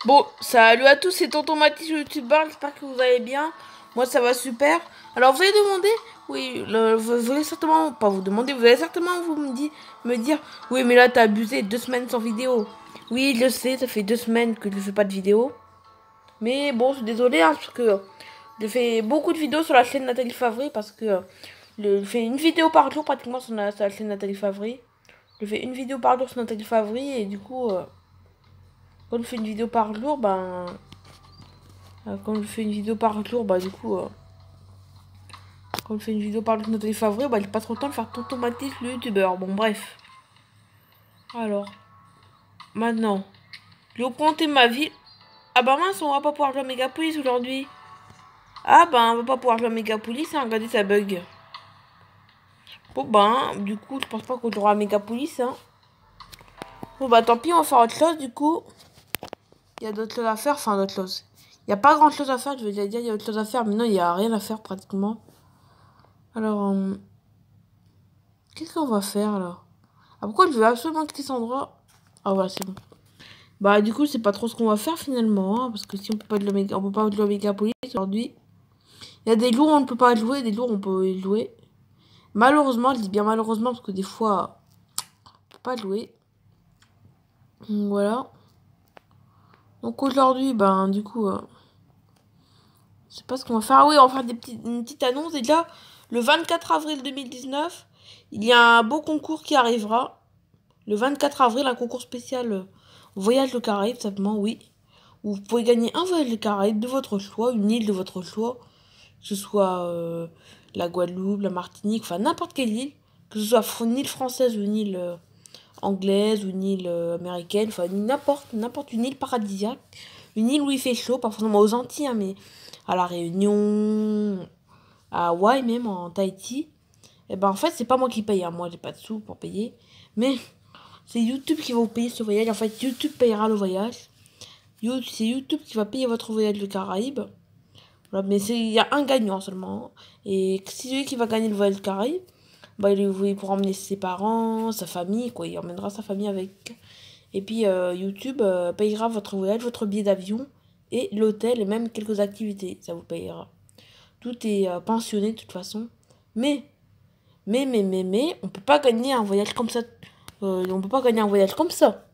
Bon, salut à tous, c'est Tonton Mathis sur YouTube Bar, j'espère que vous allez bien. Moi, ça va super. Alors, vous allez demander, oui, vous allez certainement, pas vous demander, vous allez certainement me dire, oui, mais là, t'as abusé 2 semaines sans vidéo. Oui, je sais, ça fait 2 semaines que je ne fais pas de vidéo. Mais bon, je suis désolée, hein, parce que je fais beaucoup de vidéos sur la chaîne Nathalie Favry, parce que je fais une vidéo par jour pratiquement sur la chaîne Nathalie Favry. Je fais une vidéo par jour sur Nathalie Favry, et du coup, quand je fais une vidéo par jour, quand je fais une vidéo par jour, du coup, quand je fais une vidéo par jour de Nathalie Favry, j'ai pas trop le temps de faire Tonton Mathis le youtubeur. Bon, bref. Alors, maintenant, je vais vous présenter ma vie. Ah bah mince, on va pas pouvoir jouer à Megapolis aujourd'hui. Ah bah, on va pas pouvoir jouer à Megapolis, hein, regardez, ça bug. Bon du coup, je pense pas qu'on jouera à Megapolis, hein. Bon bah tant pis, on va faire autre chose, du coup. Il y a d'autres choses à faire, enfin d'autres choses. Il y a pas grand chose à faire, je veux dire, il y a autre chose à faire, mais non, il y a rien à faire pratiquement. Alors, qu'est-ce qu'on va faire là? Ah, pourquoi je veux absolument quitter cet endroit? Ah voilà, c'est bon. Bah du coup, c'est pas trop ce qu'on va faire finalement, hein, parce que si on peut pas de l'Oméga, on peut pas de l'Omégapolis aujourd'hui. Il y a des jours où on ne peut pas jouer, des jours où on peut y jouer. Malheureusement, je dis bien malheureusement, parce que des fois, on peut pas jouer. Donc, voilà. Donc aujourd'hui, du coup, je sais pas ce qu'on va faire. Ah oui, on va faire une petite annonce. Déjà, le 24 avril 2019, il y a un beau concours qui arrivera. Le 24 avril, un concours spécial Voyage de Caraïbes, simplement, oui. Où vous pouvez gagner un voyage de Caraïbes de votre choix, une île de votre choix. Que ce soit la Guadeloupe, la Martinique, enfin n'importe quelle île. Que ce soit une île française ou une île anglaise ou une île américaine. Enfin n'importe une île paradisiaque. Une île où il fait chaud, pas forcément aux Antilles, hein, mais à La Réunion, à Hawaï même, en Tahiti. Et ben en fait, c'est pas moi qui paye, hein. Moi j'ai pas de sous pour payer. Mais c'est YouTube qui va vous payer ce voyage. En fait, YouTube payera le voyage. C'est YouTube qui va payer votre voyage de Caraïbes. Voilà, mais il y a un gagnant seulement. Et si celui qui va gagner le voyage de Caraïbes, il pourra emmener ses parents, sa famille, quoi. Il emmènera sa famille avec. Et puis YouTube payera votre voyage, votre billet d'avion et l'hôtel et même quelques activités. Ça vous payera. Tout est pensionné de toute façon. Mais, on peut pas gagner un voyage comme ça. On peut pas gagner un voyage comme ça.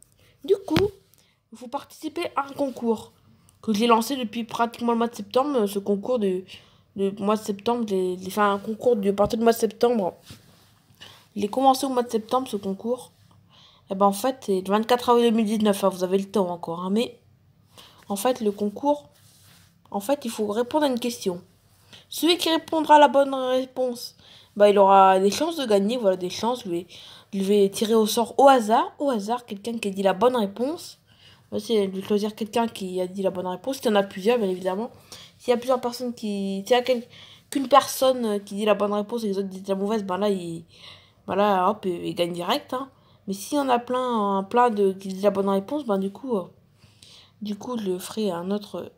Du coup, il faut participer à un concours que j'ai lancé depuis pratiquement le mois de septembre. Ce concours de mois de septembre, j'ai fait un concours à partir du mois de septembre. Il est commencé au mois de septembre, ce concours. Et ben en fait, c'est le 24 avril 2019, hein, vous avez le temps encore. Hein, mais en fait, le concours, en fait, il faut répondre à une question. Celui qui répondra à la bonne réponse, il aura des chances de gagner. Voilà, des chances. Je vais tirer au sort au hasard, quelqu'un qui a dit la bonne réponse. C'est de choisir quelqu'un qui a dit la bonne réponse. Il y en a plusieurs, bien évidemment. S'il y a plusieurs personnes qui. S'il y a qu'une personne qui dit la bonne réponse et les autres disent la mauvaise, hop, il gagne direct. Hein. Mais s'il y en a plein qui disent la bonne réponse, du coup, je ferai un autre.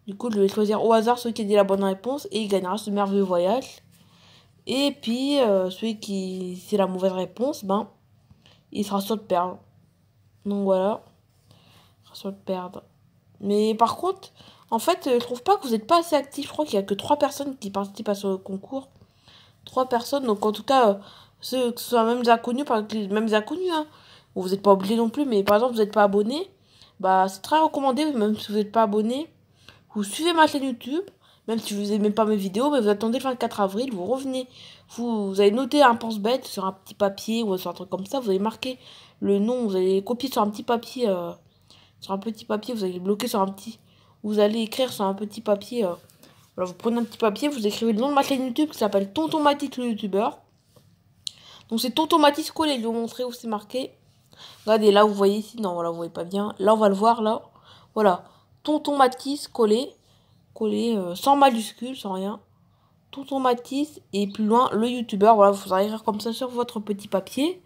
Du coup, je vais choisir au hasard celui qui a dit la bonne réponse et il gagnera ce merveilleux voyage. Et puis, celui qui c'est la mauvaise réponse, il sera sûr de perdre. Donc voilà, il sera sûr de perdre. Mais par contre, en fait, je trouve pas que vous n'êtes pas assez actif. Je crois qu'il y a que 3 personnes qui participent à ce concours. 3 personnes, donc en tout cas, ceux que ce soit même des inconnus, par exemple, les mêmes inconnus, hein. Bon, vous n'êtes pas obligé non plus, mais par exemple, vous n'êtes pas abonné, c'est très recommandé, même si vous n'êtes pas abonné. Vous suivez ma chaîne YouTube, même si vous n'aimez pas mes vidéos, mais vous attendez le 24 avril, vous revenez. Vous allez noter un pense-bête sur un petit papier ou sur un truc comme ça, vous allez marquer le nom, vous allez copier sur un petit papier, vous allez bloquer sur un petit. Vous allez écrire sur un petit papier. Voilà, vous prenez un petit papier, vous écrivez le nom de ma chaîne YouTube qui s'appelle Tonton Mathis le youtubeur. Donc c'est Tonton Mathis collé, je vais vous montrer où c'est marqué. Regardez, là vous voyez ici, non voilà, vous voyez pas bien. Là on va le voir là. Voilà, Tonton Mathis collé, sans majuscule, sans rien. Tonton Mathis et plus loin le youtubeur. Voilà, vous allez écrire comme ça sur votre petit papier.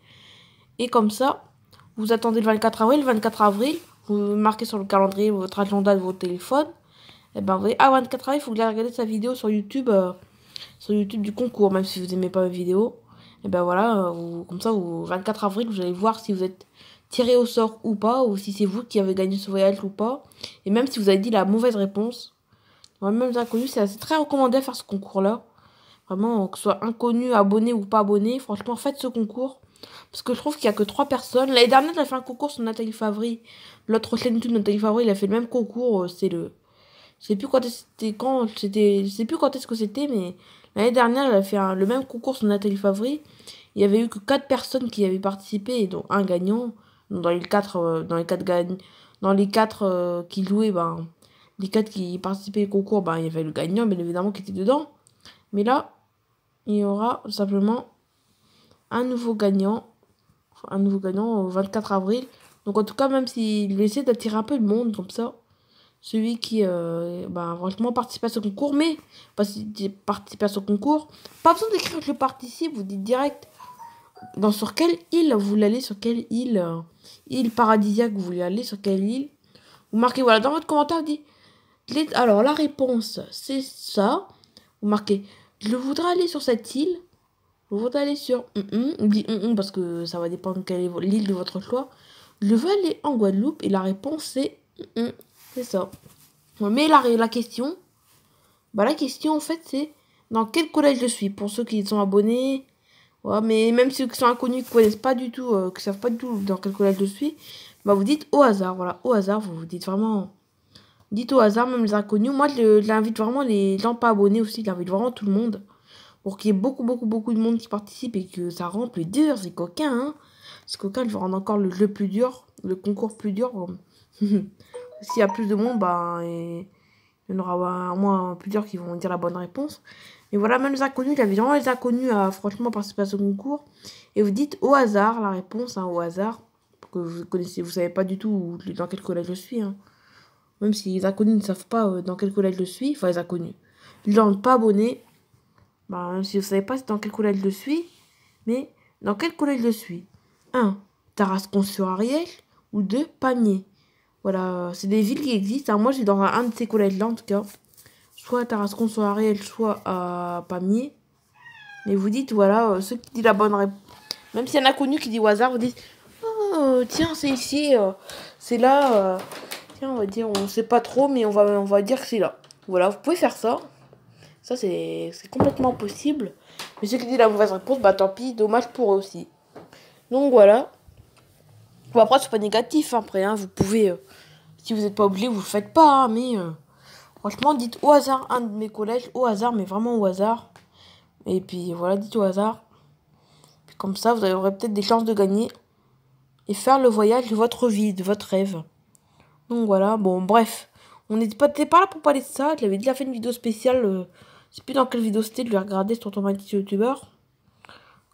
Et comme ça, vous attendez le 24 avril. Le 24 avril, vous marquez sur le calendrier votre agenda de votre téléphone. Et vous voyez, 24 avril, il faut que vous regardez sa vidéo sur YouTube du concours, même si vous n'aimez pas mes vidéos. Et voilà, comme ça, 24 avril, vous allez voir si vous êtes tiré au sort ou pas, ou si c'est vous qui avez gagné ce voyage ou pas. Et même si vous avez dit la mauvaise réponse. Même les inconnus, c'est très recommandé à faire ce concours-là. Vraiment, que ce soit inconnu, abonné ou pas abonné, franchement, faites ce concours. Parce que je trouve qu'il y a que 3 personnes. L'année dernière, elle a fait un concours sur Nathalie Favry. L'autre chaîne YouTube, Nathalie Favry, il a fait le même concours. C'est le... Je sais plus quand c'était je sais plus quand est-ce que c'était, mais l'année dernière, elle a fait le même concours sur Nathalie Favry. Il y avait eu que 4 personnes qui avaient participé, et dont un gagnant. Donc, dans les 4 qui jouaient, ben, les 4 qui participaient au concours, ben, il y avait le gagnant, bien évidemment, qui était dedans. Mais là, il y aura simplement un nouveau gagnant au 24 avril. Donc en tout cas, même s'il essaie d'attirer un peu de monde comme ça, celui qui franchement participe à ce concours, mais participe à ce concours, pas besoin d'écrire je participe, vous dites direct sur quelle île vous voulez aller, sur quelle île, île paradisiaque vous voulez aller, sur quelle île. Vous marquez, voilà, dans votre commentaire, alors la réponse c'est ça. Vous marquez, je voudrais aller sur cette île. Je voudrais aller sur on dit parce que ça va dépendre quelle est l'île de votre choix. Je veux aller en Guadeloupe et la réponse c'est c'est ça. Mais la question, la question en fait c'est dans quel collège je suis pour ceux qui sont abonnés. Ouais, mais même ceux qui sont inconnus, qui connaissent pas du tout, qui savent pas du tout dans quel collège je suis, vous dites au hasard, voilà, au hasard, vous dites vraiment, dites au hasard, même les inconnus. Moi, je l'invite vraiment les gens pas abonnés aussi, je l'invite vraiment tout le monde. Pour qu'il y ait beaucoup de monde qui participe et que ça rend plus dur, c'est coquin, hein. C'est coquin, je vais rendre encore le jeu plus dur, le concours plus dur. S'il y a plus de monde, il y en aura au moins plusieurs qui vont dire la bonne réponse. Mais voilà, même les inconnus, j'avais vraiment les inconnus à franchement participer à ce concours. Et vous dites au hasard la réponse, hein, au hasard. Pour que vous savez pas du tout dans quel collège je suis. Hein. Même si les inconnus ne savent pas dans quel collège je suis, enfin les inconnus. Les gens pas abonnés. Même si vous savez pas dans quel collège je suis, mais dans quel collège je suis. 1. Tarascon-sur-Ariège ou 2. Pamiers. Voilà, c'est des villes qui existent. Alors moi, j'ai dans un de ces collèges-là, en tout cas. Soit à Tarascon-sur-Ariège, soit à Pamiers. Mais vous dites, voilà, ceux qui disent la bonne réponse. Même s'il y en a connu qui dit au hasard, vous dites, oh, tiens, c'est ici, c'est là. Tiens, on va dire, on sait pas trop, mais on va dire que c'est là. Voilà, vous pouvez faire ça. Ça, c'est complètement possible. Mais ceux qui disent la mauvaise réponse, tant pis, dommage pour eux aussi. Donc voilà. Bon, après, c'est pas négatif, hein, après, hein, vous pouvez, si vous n'êtes pas obligé, vous le faites pas, hein, mais franchement, dites au hasard un de mes collèges, au hasard, mais vraiment au hasard. Et puis voilà, dites au hasard. Puis comme ça, vous aurez peut-être des chances de gagner et faire le voyage de votre vie, de votre rêve. Donc voilà, bon, bref. On n'était pas là pour parler de ça. Je l'avais déjà fait une vidéo spéciale. Je sais plus dans quelle vidéo c'était. Je l'ai regardé sur Automatique YouTubeur.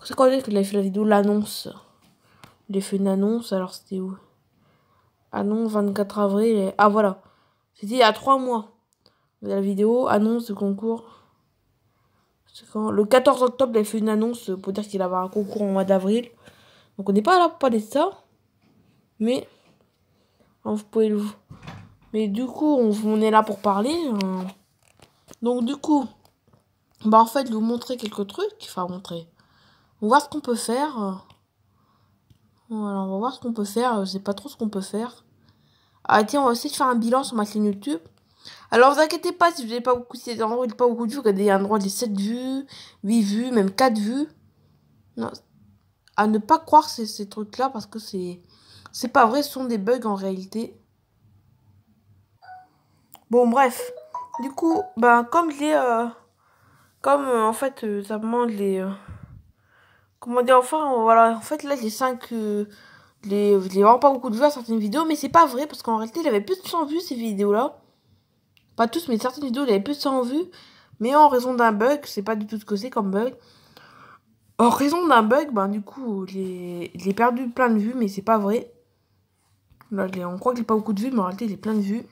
C'est quand est-ce que j'avais fait la vidéo, l'annonce. J'ai fait une annonce, alors c'était où? Annonce 24 avril. Ah voilà. C'était il y a 3 mois. La vidéo, annonce de concours. C'est quand? Le 14 octobre, j'avais fait une annonce pour dire qu'il avait un concours en mois d'avril. Donc on n'est pas là pour parler de ça. Mais vous pouvez le... Mais du coup, on est là pour parler. Donc du coup, en fait, je vais vous montrer quelques trucs. Enfin, montrer. On va voir ce qu'on peut faire. Voilà, on va voir ce qu'on peut faire. Je sais pas trop ce qu'on peut faire. Ah tiens, on va essayer de faire un bilan sur ma chaîne YouTube. Alors, vous inquiétez pas si vous n'avez pas beaucoup, si pas beaucoup de vues. Regardez, il y a un endroit des 7 vues, 8 vues, même 4 vues. Non, à ne pas croire ces trucs-là parce que c'est pas vrai, ce sont des bugs en réalité. Bon, bref. Du coup, comme j'ai... en fait, simplement, les... comment dire, enfin, voilà. En fait, là, j'ai 5... j'ai vraiment pas beaucoup de vues à certaines vidéos, mais c'est pas vrai, parce qu'en réalité, il avait plus de 100 vues, ces vidéos-là. Pas tous, mais certaines vidéos, il avait plus de 100 vues. Mais en raison d'un bug, c'est pas du tout ce que c'est comme bug. En raison d'un bug, du coup, j'ai perdu plein de vues, mais c'est pas vrai. Là, on croit que j'ai pas beaucoup de vues, mais en réalité, j'ai plein de vues.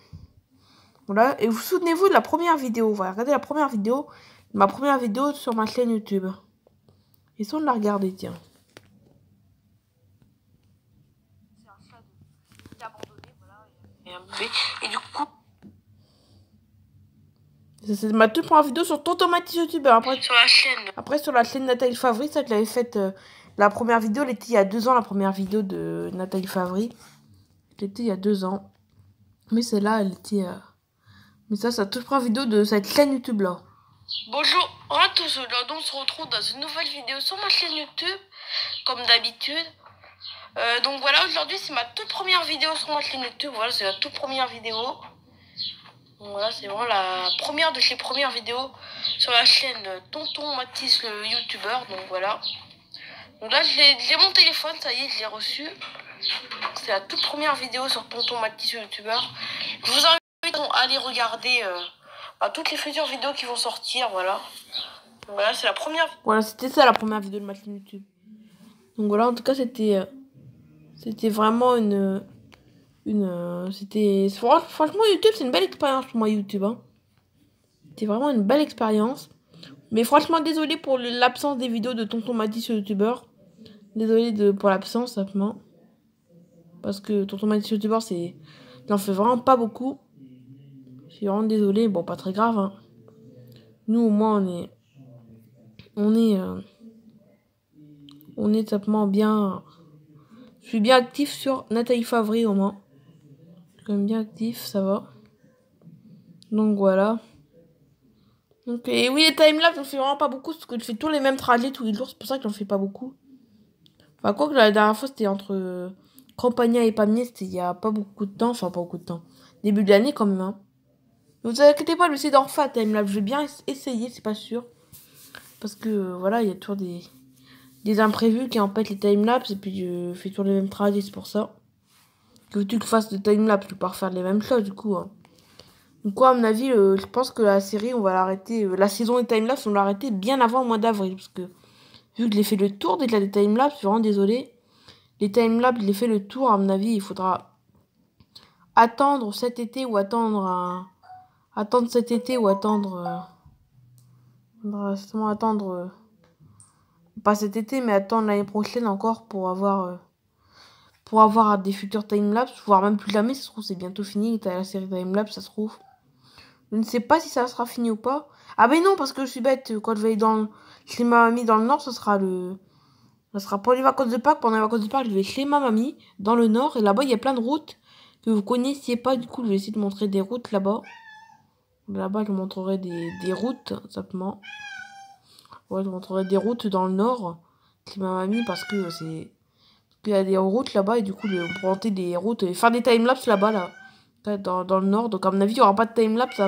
Voilà, et vous souvenez-vous de la première vidéo. Voilà, regardez la première vidéo. Ma première vidéo sur ma chaîne YouTube. Essayons de la regarder, tiens. C'est un chat qui est abandonné, voilà. Et du coup... C'est ma toute première vidéo sur Tonton Mathis YouTube. Après, sur la chaîne. Après, sur la chaîne Nathalie Favry, ça, je l'avais faite La première vidéo, elle était il y a 2 ans, la première vidéo de Nathalie Favry. Elle était il y a 2 ans. Mais celle-là, elle était... Mais ça, c'est la toute première vidéo de cette chaîne YouTube-là. Bonjour à tous, aujourd'hui on se retrouve dans une nouvelle vidéo sur ma chaîne YouTube, comme d'habitude. Donc voilà, aujourd'hui c'est ma toute première vidéo sur ma chaîne YouTube. Voilà, c'est la toute première vidéo. Donc voilà, c'est vraiment la première de ces premières vidéos sur la chaîne Tonton Mathis, le youtubeur. Donc voilà. Donc là, j'ai mon téléphone, ça y est, je l'ai reçu. C'est la toute première vidéo sur Tonton Mathis, le youtubeur. Je vous invite à aller regarder toutes les futures vidéos qui vont sortir, voilà. Donc voilà, c'est la première. Voilà, c'était ça la première vidéo de ma chaîne YouTube. Donc voilà, en tout cas, c'était vraiment franchement, YouTube, c'est une belle expérience pour moi, YouTube. Hein. C'était vraiment une belle expérience. Mais franchement, désolé pour l'absence des vidéos de Tonton Mathis sur youtubeur. Désolé pour l'absence, simplement. Parce que Tonton Mathis youtubeur, il en fait vraiment pas beaucoup. Je suis vraiment désolé. Bon, pas très grave. Hein. Nous, au moins, on est simplement bien... Je suis bien actif sur Nathalie Favry, au moins. Je suis quand même bien actif, ça va. Donc, voilà. Donc, et oui, les timelapses, j'en fais vraiment pas beaucoup, parce que je fais tous les mêmes trajets tous les jours, c'est pour ça que j'en fais pas beaucoup. Enfin, quoi que la dernière fois, c'était entre Campagna et Pamiers, c'était il y a pas beaucoup de temps, enfin, pas beaucoup de temps. Début de l'année, quand même, hein. Ne vous inquiétez pas, je vais essayer d'en refaire timelapse. Je vais bien essayer, c'est pas sûr. Parce que, voilà, il y a toujours des imprévus qui empêchent les timelapses, et puis je fais toujours les mêmes trajets, c'est pour ça. Que tu le fasses de timelapse, tu peux pas refaire les mêmes choses, du coup, hein. Donc, quoi, à mon avis, je pense que la série, on va l'arrêter, la saison des timelapse, on va l'arrêter bien avant le mois d'avril, parce que, vu que j'ai fait le tour déjà des timelapse, je suis vraiment désolée. Les timelapse, j'ai fait le tour, à mon avis, il faudra attendre cet été ou attendre cet été ou attendre pas cet été, mais attendre l'année prochaine encore pour avoir des futurs timelapse, voire même plus jamais, ça se trouve c'est bientôt fini, la série timelapse, ça se trouve. Je ne sais pas si ça sera fini ou pas. Ah mais non, parce que je suis bête, quand je vais aller chez ma mamie dans le nord, ça sera pour les vacances de Pâques. Pendant les vacances de Pâques, je vais chez ma mamie, dans le nord, et là-bas il y a plein de routes que vous connaissiez pas, du coup je vais essayer de montrer des routes là-bas. Là-bas, je montrerai des routes, simplement. Ouais, je montrerai des routes dans le nord. C'est ma mamie, parce que qu'il y a des routes là-bas, et du coup, on peut monter des routes et faire des timelapse là-bas, là. Dans le nord. Donc, à mon avis, il n'y aura pas de timelapse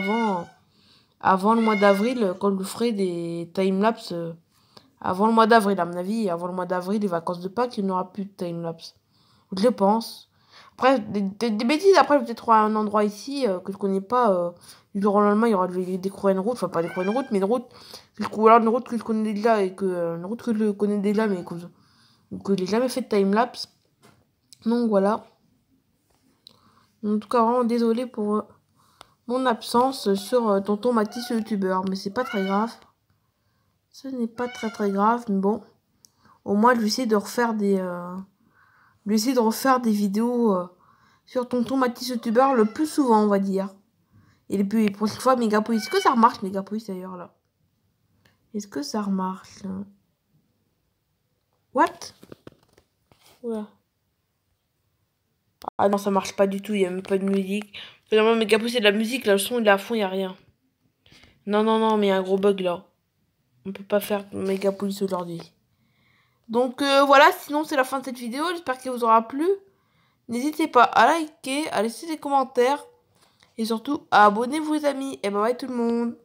avant le mois d'avril, quand je ferai des timelapse avant le mois d'avril. À mon avis, avant le mois d'avril, les vacances de Pâques, il n'y aura plus de timelapse. Je pense. Après, des bêtises, après, je vais peut-être trouver un endroit ici que je connais pas. Du jour au lendemain, il y aura découvrir une route. Enfin, pas découvrir une route, mais une route que je connais déjà et une route que je connais déjà, mais que je n'ai jamais fait de timelapse. Donc, voilà. En tout cas, vraiment désolé pour mon absence sur Tonton Mathis, youtubeur. Mais c'est pas très grave. Ce n'est pas très très grave, mais bon. Au moins, je vais essayer de refaire des vidéos sur Tonton Mathis youtubeur le plus souvent, on va dire. Et puis, pour cette fois, Megapolis. Est-ce que ça remarche, Megapolis, d'ailleurs, là? Est-ce que ça remarche, là? What? Ouais. Ah non, ça marche pas du tout, il n'y a même pas de musique. Finalement, Megapolis, c'est de la musique, là, le son, il est à fond, il n'y a rien. Non, non, non, mais il y a un gros bug, là. On peut pas faire Megapolis aujourd'hui. Donc, voilà, sinon, c'est la fin de cette vidéo. J'espère qu'elle vous aura plu. N'hésitez pas à liker, à laisser des commentaires. Et surtout, abonnez-vous les amis. Et bye bye tout le monde.